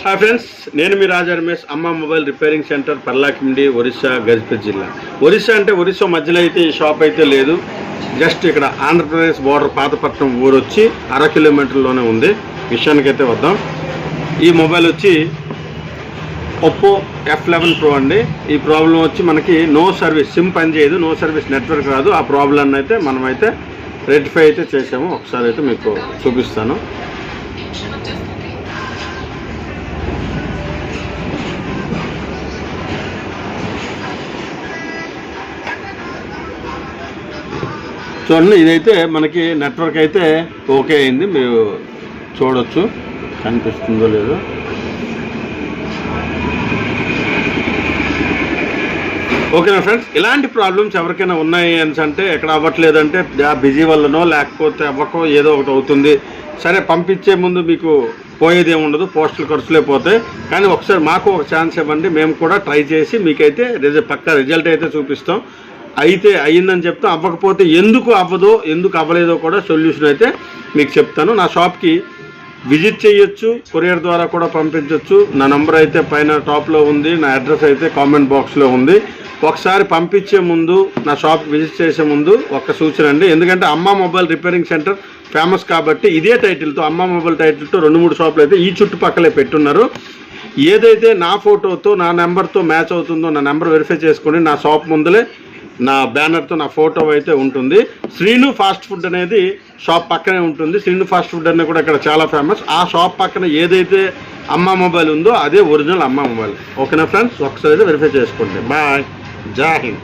Hi friends, నేను మీ Raja Ramesh. Amma mobile repairing centre, Parlakimidi, Orissa, Gajapati జిల్లా. ఒరిస్సా అంటే ఒరిస్సా మధ్యలో అయితే ఈ షాప్ అయితే లేదు. జస్ట్ ఇక్కడ ఆంధ్రప్రదేశ్ బోర్డర్ పాతపట్నం ఊరు వచ్చి 1/2 కిలోమీటర్లోనే ఉంది. విషయానికైతే వద్దాం. ఈ మొబైల్ వచ్చి ఒప్పో F11 Pro అండి. ఈ ప్రాబ్లం వచ్చి మనకి నో సర్వీస్, సిమ్ పనిచేయదు, నో సర్వీస్, నెట్వర్క్ రాదు. ఆ ప్రాబ్లం అయితే మనమైతే రెక్టిఫై అయితే చేసాము. ఒకసారి అయితే మీకు చూపిస్తాను. చూడండి, ఇదైతే మనకి నెట్వర్క్ అయితే ఓకే అయింది. మీరు చూడొచ్చు, కనిపిస్తుందో లేదో. ఓకేనా ఫ్రెండ్స్, ఇలాంటి ప్రాబ్లమ్స్ ఎవరికైనా ఉన్నాయి అంటే ఎక్కడ అవ్వట్లేదంటే బిజీ వల్లనో లేకపోతే అవ్వకో ఏదో ఒకటి అవుతుంది. సరే, పంపించే ముందు మీకు పోయేది ఏముండదు, పోస్టల్ ఖర్చులే పోతాయి. కానీ ఒకసారి మాకు ఒక ఛాన్స్ ఇవ్వండి, మేము కూడా ట్రై చేసి మీకైతే పక్కా రిజల్ట్ అయితే చూపిస్తాం. అయితే అయ్యిందని చెప్తాం, అవ్వకపోతే ఎందుకు అవ్వదో, ఎందుకు అవ్వలేదో కూడా సొల్యూషన్ అయితే మీకు చెప్తాను. నా షాప్కి విజిట్ చేయొచ్చు, కొరియర్ ద్వారా కూడా పంపించవచ్చు. నా నంబర్ అయితే పైన టాప్లో ఉంది, నా అడ్రస్ అయితే కామెంట్ బాక్స్లో ఉంది. ఒకసారి పంపించే ముందు, నా షాప్కి విజిట్ చేసే ముందు ఒక సూచన అండి. ఎందుకంటే అమ్మ మొబైల్ రిపేరింగ్ సెంటర్ ఫేమస్ కాబట్టి ఇదే టైటిల్తో, అమ్మ మొబైల్ టైటిల్తో 2-3 షాపులు అయితే ఈ చుట్టుపక్కలే పెట్టున్నారు. ఏదైతే నా ఫోటోతో, నా నెంబర్తో మ్యాచ్ అవుతుందో నా నెంబర్ వెరిఫై చేసుకొని నా షాప్ ముందలే నా బ్యానర్తో నా ఫోటో అయితే ఉంటుంది. శ్రీను ఫాస్ట్ ఫుడ్ అనేది షాప్ పక్కనే ఉంటుంది. శ్రీను ఫాస్ట్ ఫుడ్ అనేది కూడా ఇక్కడ చాలా ఫేమస్. ఆ షాప్ పక్కన ఏదైతే అమ్మ మొబైల్ ఉందో అదే ఒరిజినల్ అమ్మ మొబైల్. ఓకేనా ఫ్రెండ్స్, ఒకసారి అయితే వెరిఫై చేసుకోండి. బాయ్, జై హింద్.